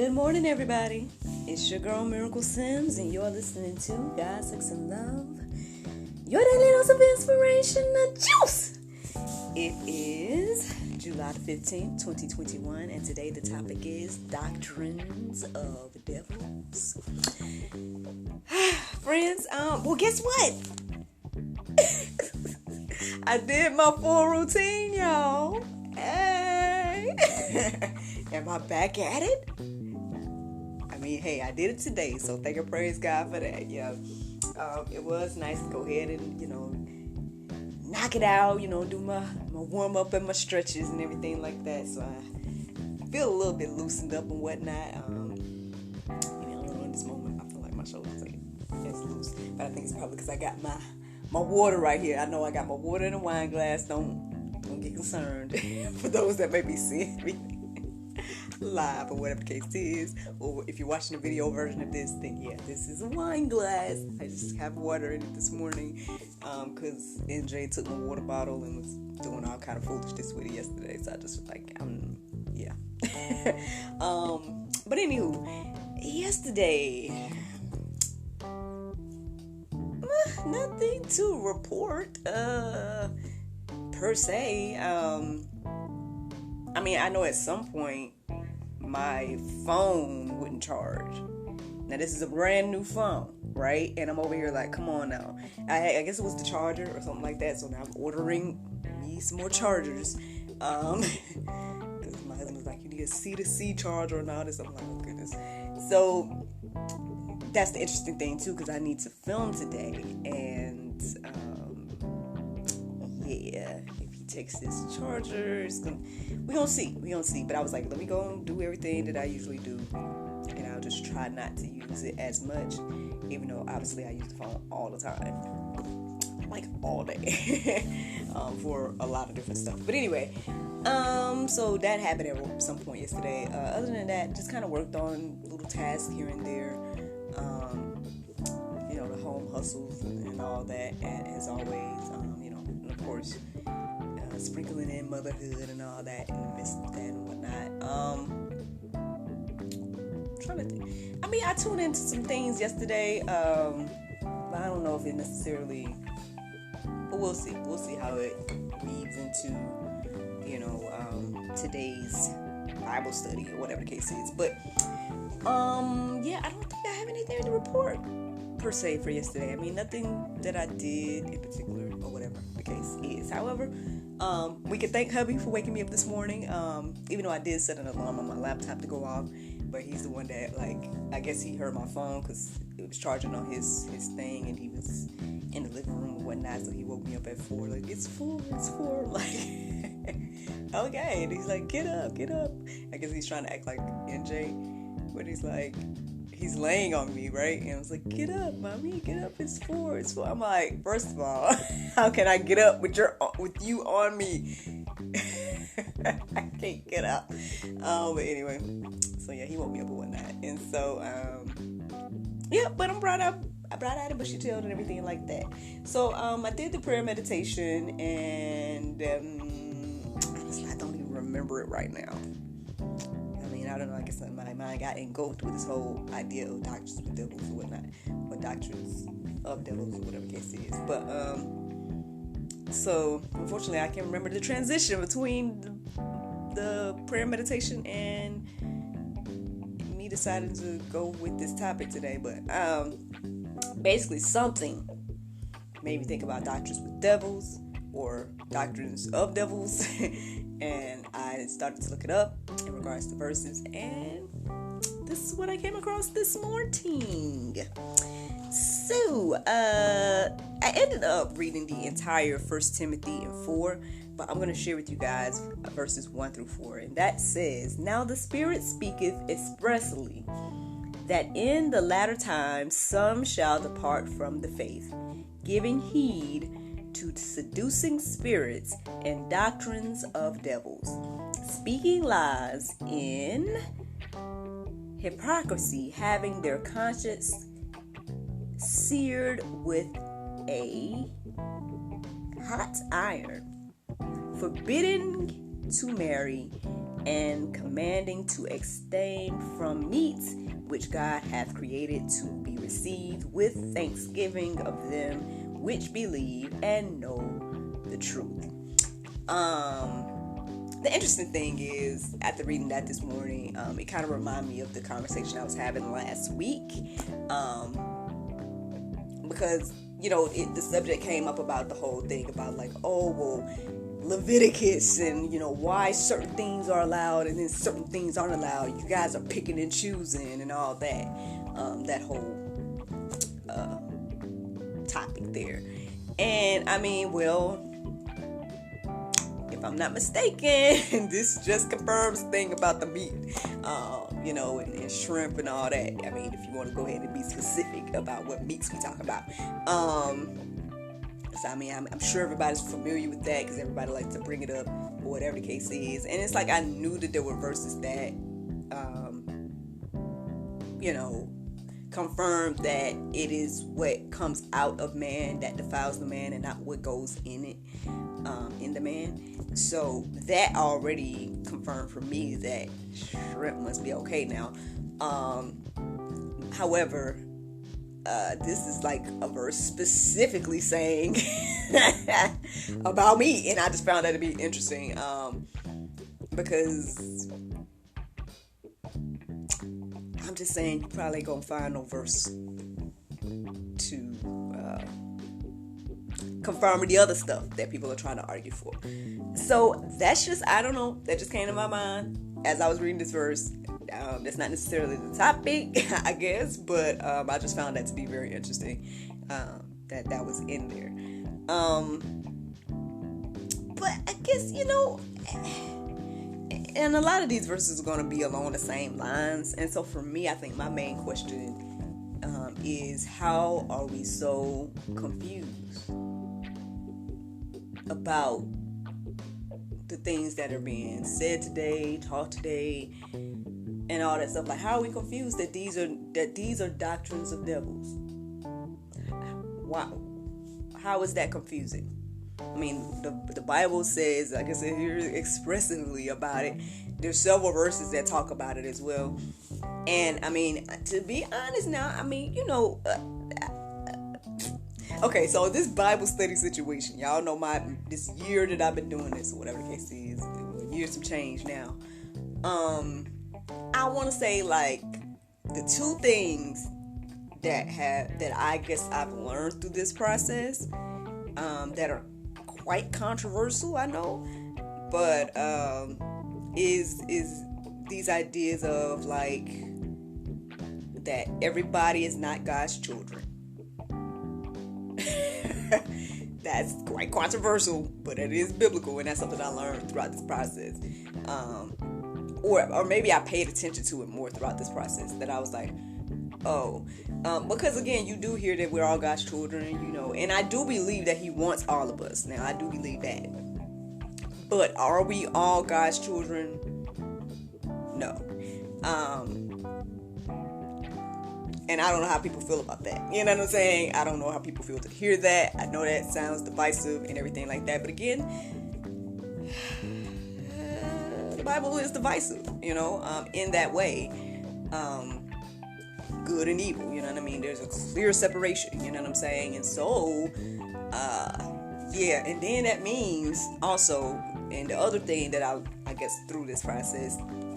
Good morning, everybody. It's your girl, Miracle Sims, and you're listening to God, Sex, and Love. Your daily dose of inspiration and juice. It is July 15th, 2021, and today the topic is Doctrines of Devils. Friends, well, guess what? I did my full routine, y'all. Hey! Am I back at it? I mean, hey, I did it today, so thank and praise God for that. Yeah, it was nice to go ahead and, knock it out, do my warm up and my stretches and everything like that. So I feel a little bit loosened up and whatnot. In this moment, I feel like my shoulders it's loose, but I think it's probably because I got my water right here. I know I got my water in a wine glass. Don't get concerned for those that may be seeing me live or whatever the case is, or if you're watching the video version of this, then yeah, this is a wine glass. I just have water in it this morning because NJ took my water bottle and was doing all kind of foolishness with it yesterday, so I just was like, yeah. But anywho, yesterday, nothing to report per se. I mean, I know at some point my phone wouldn't charge. Now this is a brand new phone, right? And I'm over here like, come on now. I guess it was the charger or something like that. So now I'm ordering me some more chargers. Because my husband was like, you need a C-to-C charger and all this. I'm like, oh goodness. So that's the interesting thing too, because I need to film today. And yeah, if he takes this charger, we're gonna see. But I was like, let me go and do everything that I usually do, and I'll just try not to use it as much, even though obviously I use the phone all the time, like all day, for a lot of different stuff. But anyway, so that happened at some point yesterday. Other than that, just kind of worked on little tasks here and there, the home hustles and all that, and as always, and of course, sprinkling in motherhood and all that in the midst of that and whatnot. I'm trying to think. I mean, I tuned into some things yesterday, but I don't know if it necessarily, but we'll see. We'll see how it weaves into, today's Bible study or whatever the case is. But, yeah, I don't think I have anything to report per se for yesterday. I mean, nothing that I did in particular or whatever the case is. However, we can thank hubby for waking me up this morning, even though I did set an alarm on my laptop to go off, but he's the one that, I guess he heard my phone because it was charging on his thing, and he was in the living room and whatnot, so he woke me up at 4, like, it's 4, like, okay, and he's like, get up, I guess he's trying to act like NJ, but he's like, he's laying on me, right? And I was like, get up, mommy, get up, it's 4. I'm like, first of all, how can I get up with you on me? I can't get up. But anyway, so yeah, he woke me up one night. And so, yeah, but I'm brought out and bushy-tailed and everything like that. So, I did the prayer meditation, and honestly, I don't even remember it right now. I don't know, I guess my mind got engulfed with this whole idea of Doctrines of Devils or whatnot, or Doctrines of Devils or whatever the case is. But, so, unfortunately, I can't remember the transition between the prayer meditation and me deciding to go with this topic today. But, basically something made me think about Doctrines with Devils, or Doctrines of Devils, and I started to look it up in regards to verses, and this is what I came across this morning. So, I ended up reading the entire 1 Timothy and 4, but I'm going to share with you guys verses 1 through 4, and that says, Now the Spirit speaketh expressly, that in the latter times some shall depart from the faith, giving heed to seducing spirits and doctrines of devils, speaking lies in hypocrisy, having their conscience seared with a hot iron, forbidding to marry, and commanding to abstain from meats which God hath created to be received with thanksgiving of them which believe and know the truth. The interesting thing is, after reading that this morning, it kind of reminded me of the conversation I was having last week, because the subject came up about the whole thing about like, oh well, Leviticus and why certain things are allowed and then certain things aren't allowed. You guys are picking and choosing and all that. That whole topic there. And I mean, well, if I'm not mistaken, this just confirms the thing about the meat, and shrimp and all that. I mean, if you want to go ahead and be specific about what meats we talk about. So, I mean, I'm sure everybody's familiar with that because everybody likes to bring it up or whatever the case is. And it's like I knew that there were verses that, confirmed that it is what comes out of man that defiles the man and not what goes in it, in the man. So that already confirmed for me that shrimp must be okay now. However, this is like a verse specifically saying about me, and I just found that to be interesting, because I'm just saying you probably ain't gonna find no verse to confirm the other stuff that people are trying to argue for. So that's just, I don't know, that just came to my mind as I was reading this verse. That's not necessarily the topic, I guess, but I just found that to be very interesting, that was in there. But I guess, and a lot of these verses are going to be along the same lines. And so for me, I think my main question is, how are we so confused about the things that are being said today, taught today, and all that stuff? Like, how are we confused that these are doctrines of devils? Wow. How is that confusing? I mean, the Bible says, like I said here, expressively about it. There's several verses that talk about it as well. And I mean, to be honest now, I mean, okay, so this Bible study situation, y'all know this year that I've been doing this, or whatever the case is, years of change now. I want to say, like, the two things that I guess I've learned through this process, that are quite controversial, I know, but is these ideas of like that everybody is not God's children. That's quite controversial, but it is biblical, and that's something I learned throughout this process. Or maybe I paid attention to it more throughout this process, that I was like, oh, because again, you do hear that we're all God's children, and I do believe that He wants all of us. Now, I do believe that. But are we all God's children? No. And I don't know how people feel about that. You know what I'm saying? I don't know how people feel to hear that. I know that sounds divisive and everything like that. But again, the Bible is divisive, in that way. Good and evil, you know what I mean? There's a clear separation, you know what I'm saying? And so, and then that means also, and the other thing that I guess through this process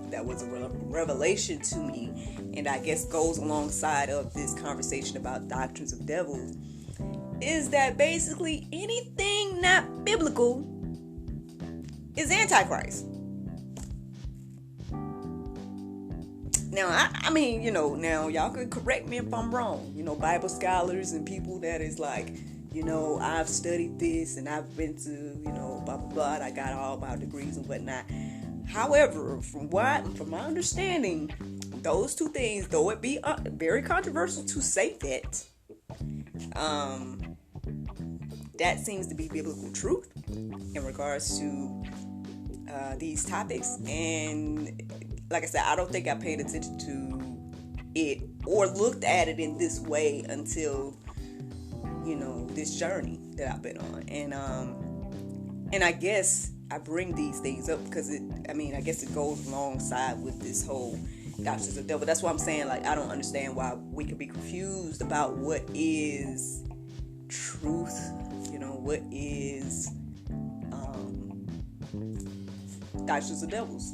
that was a revelation to me, and I guess goes alongside of this conversation about doctrines of devils, is that basically anything not biblical is Antichrist. Now, I mean, now y'all could correct me if I'm wrong. Bible scholars and people that is like, I've studied this and I've been to, blah, blah, blah. I got all my degrees and whatnot. However, from my understanding, those two things, though it be very controversial to say that, that seems to be biblical truth in regards to these topics. And like I said, I don't think I paid attention to it or looked at it in this way until, this journey that I've been on. And I guess, I bring these things up because I guess it goes alongside with this whole Doctrines of Devil. That's why I'm saying, like, I don't understand why we could be confused about what is truth, what is Doctrines of Devils.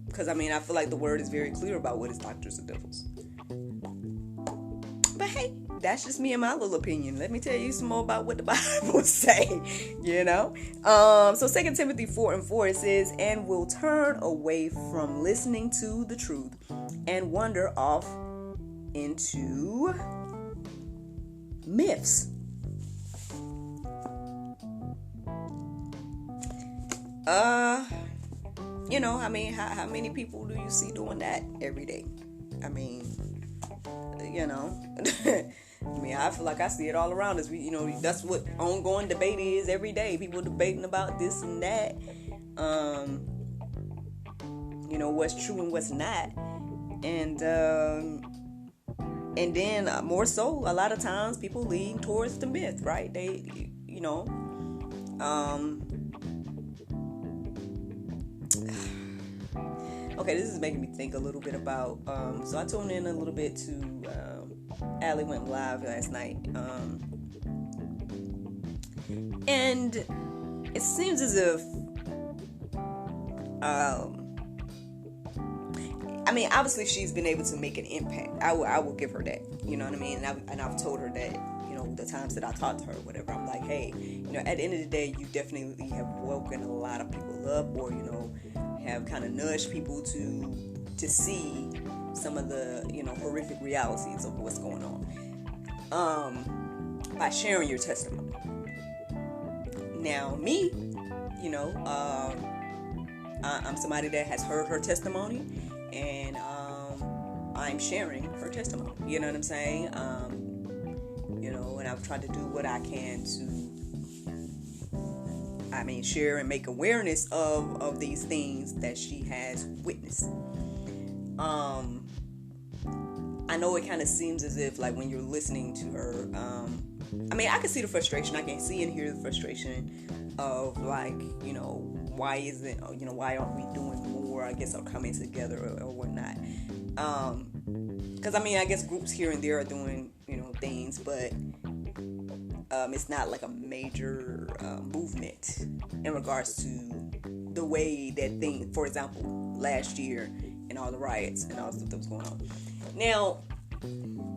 Because, I feel like the word is very clear about what is Doctrines of Devils. But hey, that's just me and my little opinion. Let me tell you some more about what the Bible say, So 2 Timothy 4:4, it says, and will turn away from listening to the truth and wander off into myths. How many people do you see doing that every day? I feel like I see it all around us. That's what ongoing debate is every day. People debating about this and that. What's true and what's not. And then more so, a lot of times people lean towards the myth, right? Okay, this is making me think a little bit about, so I tuned in a little bit to, Allie went live last night, and it seems as if, obviously she's been able to make an impact. I will give her that, you know what I mean? And I've told her that, the times that I talked to her or whatever, I'm like, hey, at the end of the day, you definitely have woken a lot of people up, or, have kind of nudged people to see some of the, horrific realities of what's going on, by sharing your testimony. Now, me, I'm somebody that has heard her testimony, and I'm sharing her testimony. You know what I'm saying? And I've tried to do what I can to, share and make awareness of these things that she has witnessed. I know it kind of seems as if, like, when you're listening to her, I can see the frustration. I can see and hear the frustration of, like, why isn't, why aren't we doing more, I guess, or coming together or whatnot. Because, I guess groups here and there are doing, things, but it's not like a major movement in regards to the way that thing, for example, last year and all the riots and all the stuff that was going on. Now,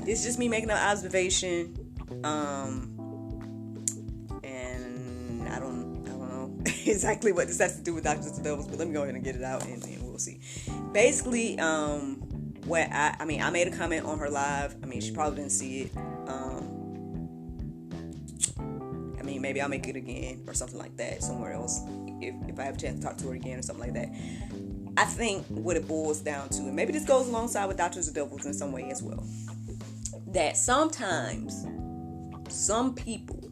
it's just me making an observation, and I don't know exactly what this has to do with Doctrines of Devils, but let me go ahead and get it out and we'll see. Basically, what I made a comment on her live. She probably didn't see it. Maybe I'll make it again or something like that somewhere else if I have a chance to talk to her again or something like that. I think what it boils down to, and maybe this goes alongside with Doctrines of Devils in some way as well, that sometimes some people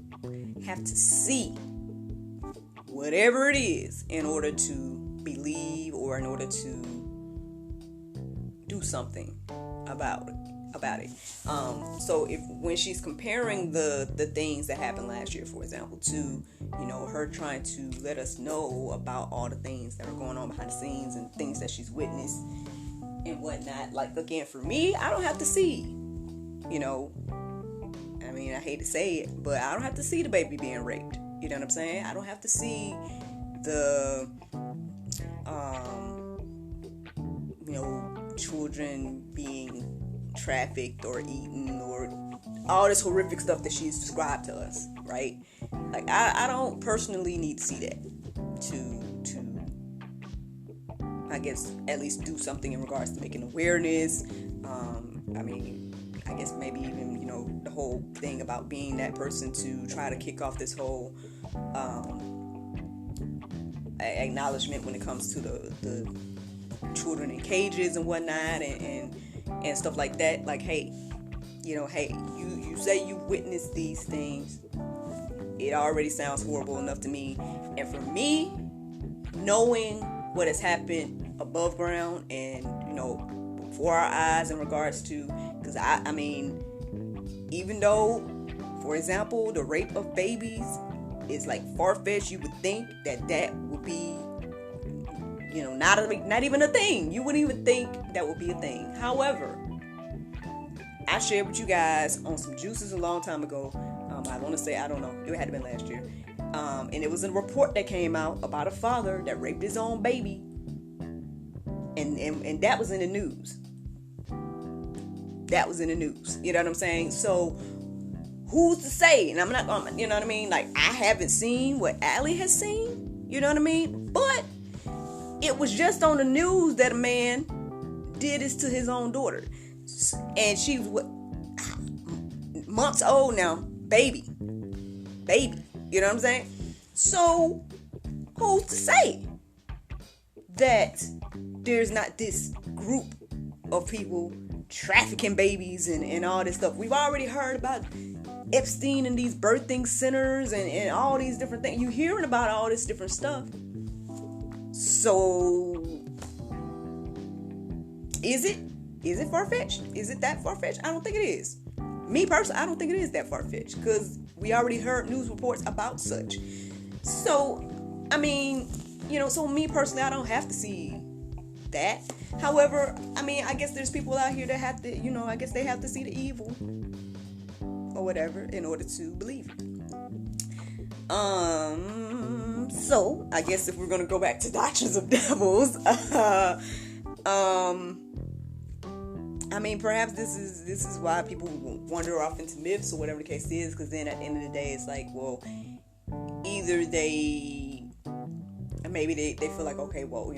have to see whatever it is in order to believe or in order to do something about it. So when she's comparing the things that happened last year, for example, to, her trying to let us know about all the things that are going on behind the scenes and things that she's witnessed and whatnot, like, again, for me, I don't have to see, I hate to say it, but I don't have to see the baby being raped. You know what I'm saying? I don't have to see the, children being trafficked or eaten or all this horrific stuff that she's described to us, right? Like, I don't personally need to see that to I guess at least do something in regards to making awareness. I guess maybe even, the whole thing about being that person to try to kick off this whole acknowledgement when it comes to the children in cages and whatnot and stuff like that. Like, hey, you say you witnessed these things. It already sounds horrible enough to me. And for me, knowing what has happened above ground and, before our eyes in regards to, because even though, for example, the rape of babies is like far-fetched. You would think that would be, not even a thing. You wouldn't even think that would be a thing. However, I shared with you guys on some juices a long time ago. I want to say, I don't know, it had to been last year. And it was a report that came out about a father that raped his own baby. And that was in the news. That was in the news. You know what I'm saying? So who's to say? And I'm not, you know what I mean? Like, I haven't seen what Allie has seen. You know what I mean? But it was just on the news that a man did this to his own daughter. And she was months old now. Baby. You know what I'm saying? So who's to say that there's not this group of people trafficking babies and all this stuff? We've already heard about Epstein and these birthing centers and all these different things. You're hearing about all this different stuff. So is it far-fetched? Is it that far-fetched? I don't think it is. Me personally, I don't think it is that far-fetched, because we already heard news reports about such. So, I mean, so me personally, I don't have to see that. However, I mean, I guess there's people out here that have to, I guess they have to see the evil or whatever in order to believe it. So, I guess if we're going to go back to Doctrines of Devils, I mean, perhaps this is why people wander off into myths or whatever the case is, because then at the end of the day, it's like, well, either maybe they feel like, okay, well,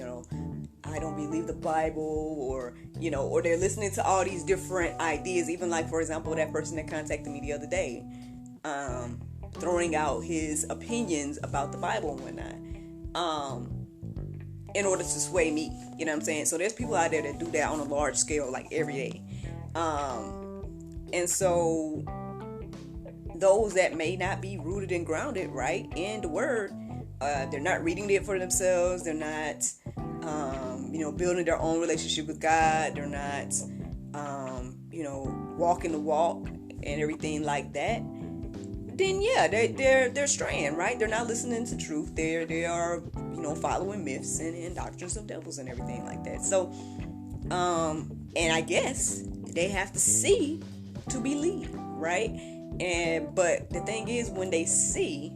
I don't believe the Bible, or they're listening to all these different ideas, even like, for example, that person that contacted me the other day, throwing out his opinions about the Bible and whatnot, in order to sway me, you know what I'm saying? So there's people out there that do that on a large scale, like every day. And so those that may not be rooted and grounded, right, in the word, they're not reading it for themselves. They're not, building their own relationship with God. They're not, walking the walk and everything like that. Then yeah, they're straying, right? They're not listening to truth. They are, following myths and doctrines of devils and everything like that. So, and I guess they have to see to believe, right? But the thing is, when they see,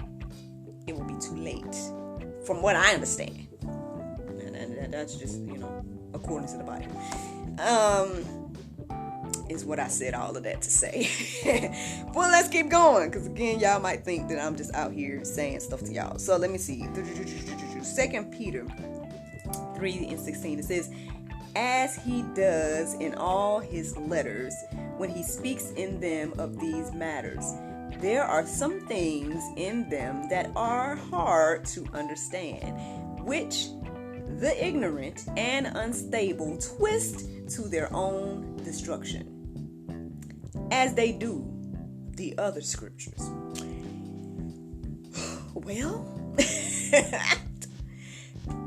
it will be too late, from what I understand. And that's just, according to the Bible. Is what I said all of that to say. Well, let's keep going, because again, y'all might think that I'm just out here saying stuff to y'all. So let me see. 2 Peter 3:16. It says, as he does in all his letters, when he speaks in them of these matters, there are some things in them that are hard to understand, which the ignorant and unstable twist to their own destruction, as they do the other scriptures. Well,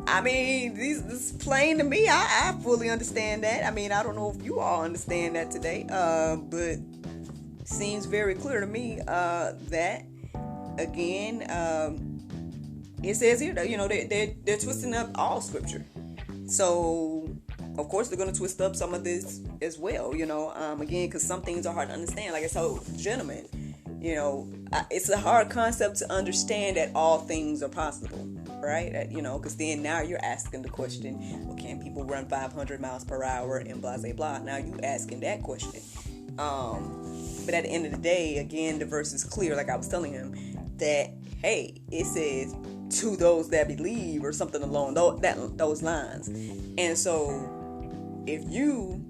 I mean, this is plain to me. I fully understand that. I mean, I don't know if you all understand that today, but it seems very clear to me that, again, it says here that, they're twisting up all scripture. So, of course, they're going to twist up some of this as well, again, because some things are hard to understand. Like I told the gentleman, it's a hard concept to understand that all things are possible, right? Because then now you're asking the question, well, can people run 500 miles per hour and blah, blah, blah? Now you asking that question. But at the end of the day, again, the verse is clear, like I was telling him, that, hey, it says, to those that believe, or something along those lines. And so if you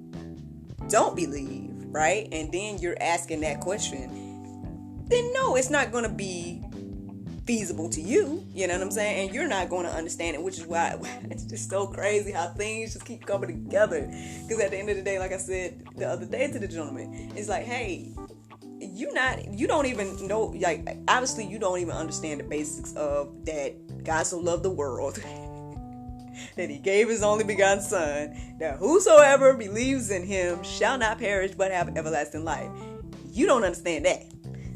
don't believe, right, and then you're asking that question, then no, it's not going to be feasible to you, you know what I'm saying? And you're not going to understand it, which is why it's just so crazy how things just keep coming together. Because at the end of the day, like I said the other day to the gentleman, it's like, hey, you don't even know, like, obviously you don't even understand the basics of that God so loved the world that he gave his only begotten son, that whosoever believes in him shall not perish but have everlasting life. You don't understand that.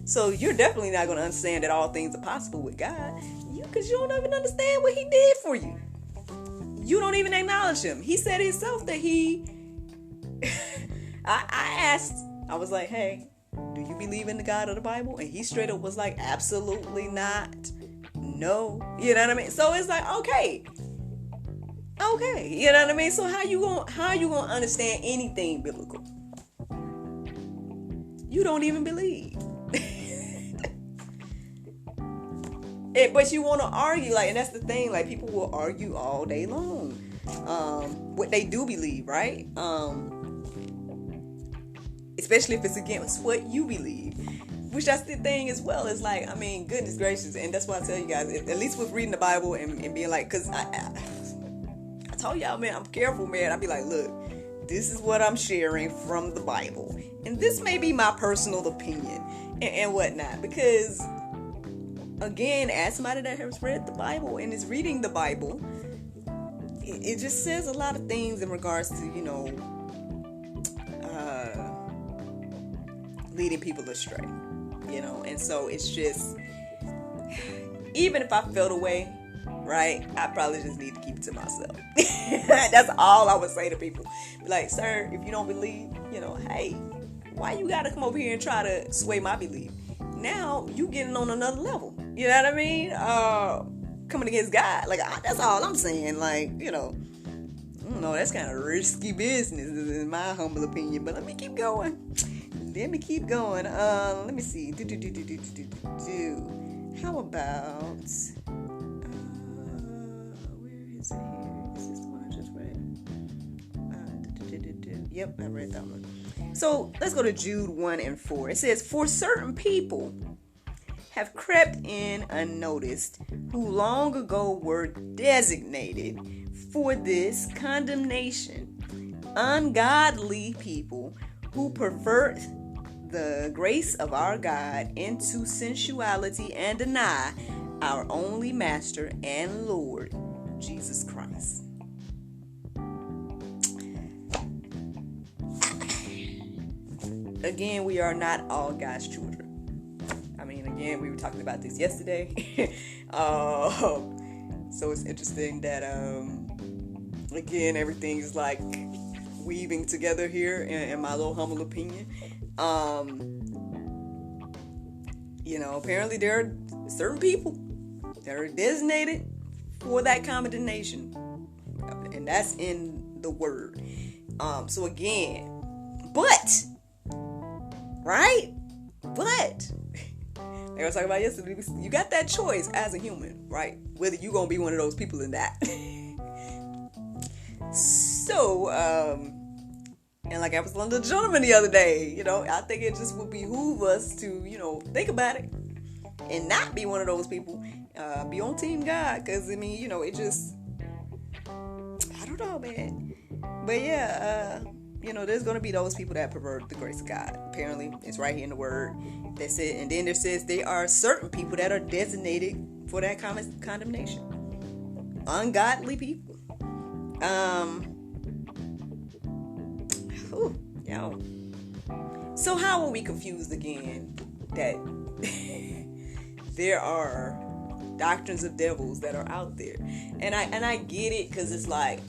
So you're definitely not going to understand that all things are possible with God, because you don't even understand what he did for you. You don't even acknowledge him. He said himself that I asked, I was like, hey, do you believe in the God of the Bible? And he straight up was like, absolutely not. No. You know what I mean? So it's like, okay. You know what I mean? So how you gonna understand anything biblical? You don't even believe. But you want to argue, like, and that's the thing, like, people will argue all day long what they do believe, right? Especially if it's against what you believe, which that's the thing as well. It's like, I mean, goodness gracious, and that's why I tell you guys, at least with reading the Bible and being like, because I told y'all, man, I'm careful, man. I be like, look, this is what I'm sharing from the Bible, and this may be my personal opinion and whatnot, because again, as somebody that has read the Bible and is reading the Bible, it just says a lot of things in regards to, leading people astray, and so it's just, even if I felt away, right, I probably just need to keep it to myself. That's all I would say to people. Like, sir, if you don't believe, hey, why you gotta come over here and try to sway my belief? Now you getting on another level. You know what I mean? Coming against God. Like, that's all I'm saying. Like, I don't know, that's kind of risky business in my humble opinion. But let me keep going. Let me see. How about... where is it here? Is this the one I just read? Yep, I read that one. So let's go to Jude 1:4. It says, for certain people have crept in unnoticed, who long ago were designated for this condemnation, ungodly people who pervert the grace of our God into sensuality and deny our only Master and Lord, Jesus Christ. Again, we are not all God's children. I mean, again, we were talking about this yesterday. So it's interesting that, again, everything is like weaving together here in my little humble opinion. Apparently there are certain people that are designated for that condemnation. And that's in the word. So again, but... right? But like I was talking about yesterday, you got that choice as a human, right? Whether you're gonna be one of those people in that. So, and like I was telling the gentleman the other day, I think it just would behoove us to, think about it and not be one of those people. Be on Team God, because I mean, it just, I don't know, man. But yeah, there's going to be those people that pervert the grace of God. Apparently, it's right here in the word. That's it. And then it says there are certain people that are designated for that condemnation. Ungodly people. So how are we confused again that there are doctrines of devils that are out there? And I get it, because it's like,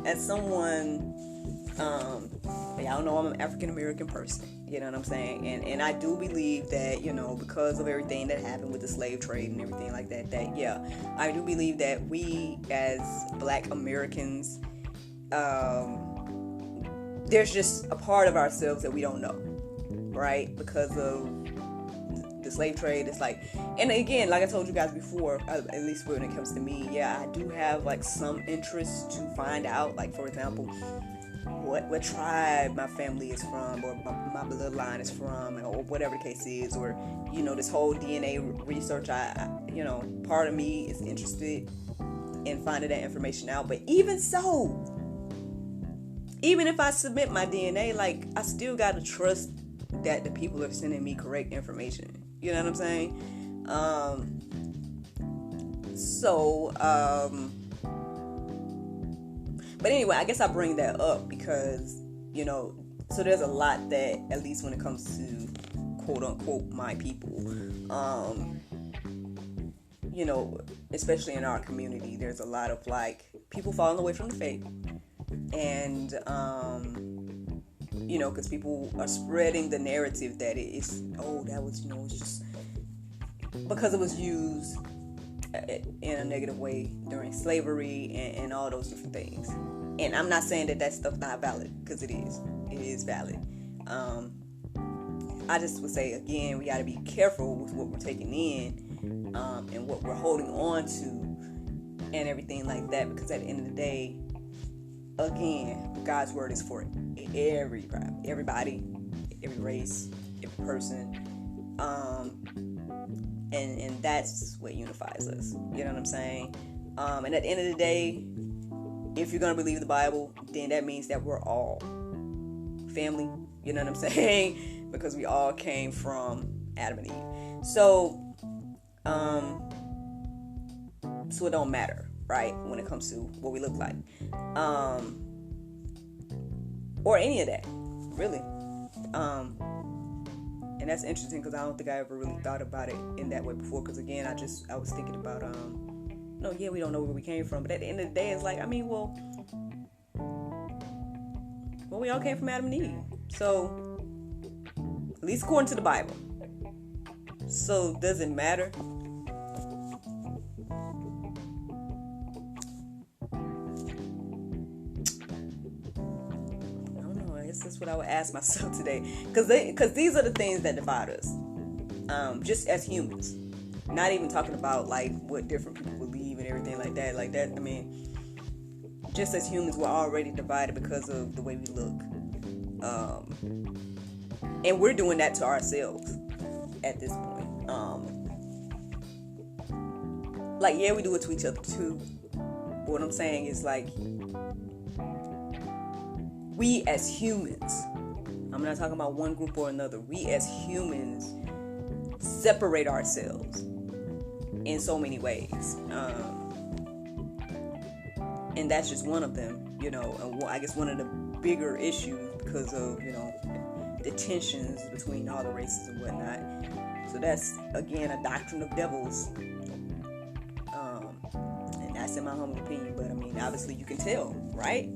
as someone... y'all know I'm an African American person, you know what I'm saying, and I do believe that, because of everything that happened with the slave trade and everything like that, I do believe that we as Black Americans, there's just a part of ourselves that we don't know, right? Because of the slave trade. It's like, and again, like I told you guys before, at least when it comes to me, I do have like some interest to find out, like, for example, what tribe my family is from, or my bloodline is from, or whatever the case is, or this whole DNA research. Part of me is interested in finding that information out. But even so, even if I submit my DNA, like, I still gotta trust that the people are sending me correct information. You know what I'm saying? But anyway, I guess I bring that up because, so there's a lot that, at least when it comes to quote unquote my people. You know, especially in our community, there's a lot of like people falling away from the faith, and you know, because people are spreading the narrative that it's that was, you know, it's just because it was used in a negative way during slavery and all those different things. And I'm not saying that stuff's not valid, because it is valid. I just would say, again, we got to be careful with what we're taking in, and what we're holding on to and everything like that, because at the end of the day, again, God's word is for everybody, every race, every person, and that's what unifies us. You know what I'm saying? And at the end of the day, if you're gonna believe the Bible, then that means that we're all family. You know what I'm saying? Because we all came from Adam and Eve. So it don't matter, right, when it comes to what we look like, or any of that, really. And that's interesting, because I don't think I ever really thought about it in that way before. Because again, I was thinking about, we don't know where we came from, but at the end of the day, it's like, I mean, well, we all came from Adam and Eve, so at least according to the Bible. So does it matter? That's what I would ask myself today, because these are the things that divide us, just as humans. Not even talking about like what different people believe and everything like that. I mean, just as humans, we're already divided because of the way we look, and we're doing that to ourselves at this point. We do it to each other too. But what I'm saying is, like, we as humans, I'm not talking about one group or another, we as humans separate ourselves in so many ways. And that's just one of them, you know, and I guess one of the bigger issues, because of, you know, the tensions between all the races and whatnot. So that's, again, a doctrine of devils. And that's in my humble opinion, but I mean, obviously you can tell, right?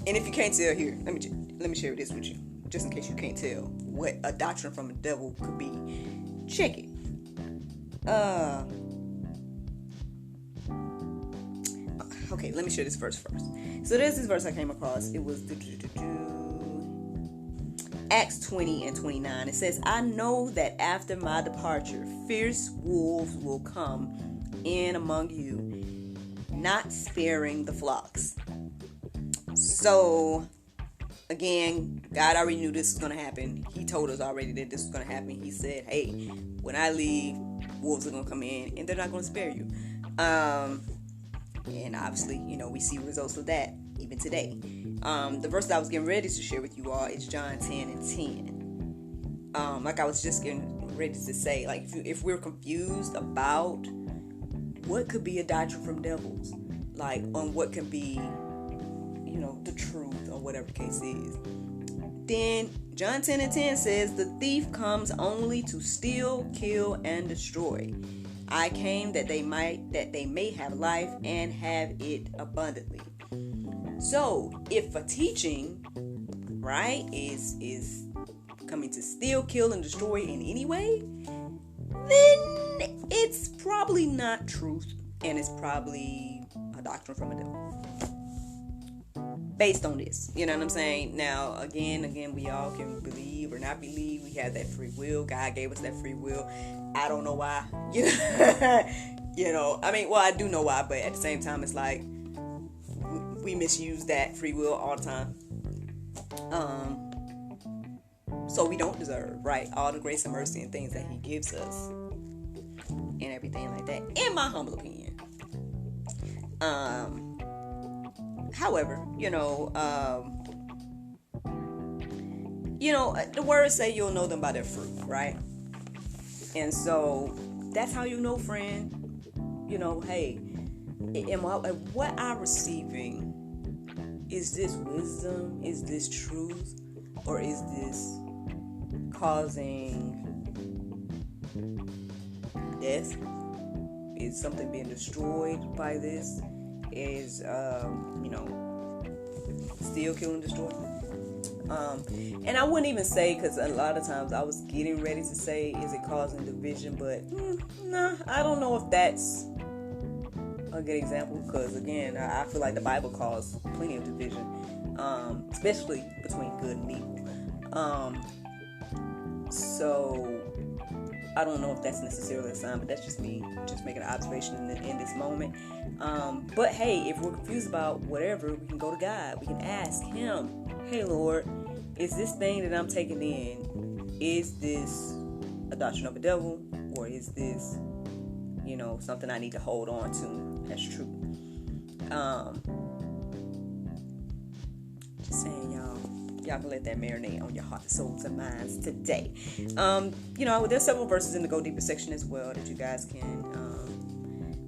And if you can't tell, here, let me share this with you, just in case you can't tell what a doctrine from a devil could be. Check it. Okay, let me share this verse first. So there's this verse I came across. It was Acts 20 and 29. It says, "I know that after my departure, fierce wolves will come in among you, not sparing the flocks." So, again, God already knew this was going to happen. He told us already that this was going to happen. He said, hey, when I leave, wolves are going to come in, and they're not going to spare you. And obviously, you know, we see results of that even today. The verse that I was getting ready to share with you all is John 10 and 10. Like I was just getting ready to say, like, if we're confused about what could be a doctrine from devils, like on what can be, you know, the truth or whatever the case is, then John 10 and 10 says, "The thief comes only to steal, kill, and destroy. I came that they may have life and have it abundantly." So if a teaching, right, is coming to steal, kill, and destroy in any way, then it's probably not truth, and it's probably a doctrine from a devil. Based on this, you know what I'm saying? Now, again, we all can believe or not believe. We have that free will. God gave us that free will. I don't know why, you know. You know, I mean, well, I do know why, but at the same time, it's like we misuse that free will all the time. So we don't deserve, right, all the grace and mercy and things that He gives us, and everything like that. In my humble opinion. However, the words say you'll know them by their fruit, right? And so that's how you know, friend. Hey, what I'm receiving, is this wisdom? Is this truth? Or is this causing death? Is something being destroyed by this? Is, still kill and destroy? And I wouldn't even say, because a lot of times I was getting ready to say, is it causing division? But nah, I don't know if that's a good example, because again, I feel like the Bible calls plenty of division, especially between good and evil. So I don't know if that's necessarily a sign, but that's just me just making an observation in this moment. But hey, if we're confused about whatever, we can go to God. We can ask Him, hey Lord, is this thing that I'm taking in, is this a doctrine of a devil, or is this, something I need to hold on to as true? Just saying, y'all can let that marinate on your heart, souls, and minds today. There's several verses in the Go Deeper section as well that you guys can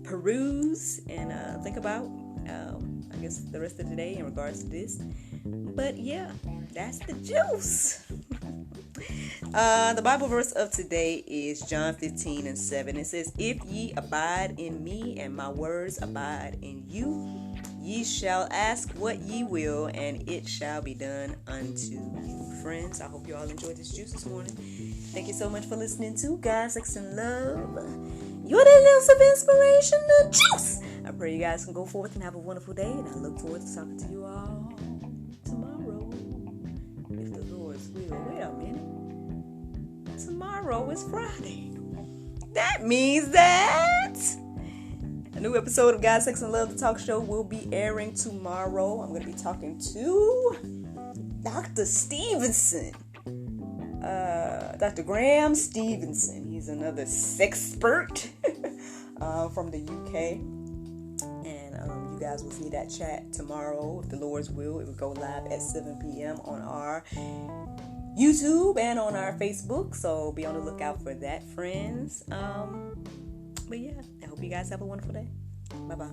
peruse and think about, I guess, the rest of the day in regards to this. But yeah, that's the juice. The Bible verse of today is John 15:7. It says, if ye abide in me and my words abide in you, ye shall ask what ye will, and it shall be done unto you. Friends, I hope you all enjoyed this juice this morning. Thank you so much for listening to God, Sex, and Love. Your dose of inspiration, the juice. I pray you guys can go forth and have a wonderful day, and I look forward to talking to you all tomorrow, if the Lord's will. Wait a minute. Tomorrow is Friday. That means that a new episode of God, Sex, and Love, the talk show, will be airing tomorrow. I'm going to be talking to Dr. Stevenson. Dr. Graham Stevenson. He's another sexpert from the UK. And you guys will see that chat tomorrow, if the Lord's will. It will go live at 7 p.m. on our YouTube and on our Facebook. So be on the lookout for that, friends. But yeah, I hope you guys have a wonderful day. Bye-bye.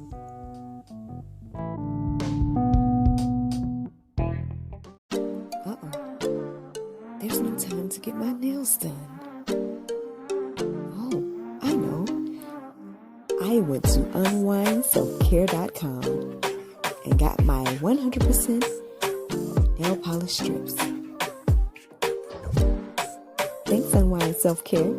There's no time to get my nails done. Oh, I know. I went to unwindselfcare.com and got my 100% nail polish strips. Thanks, Unwind Self Care.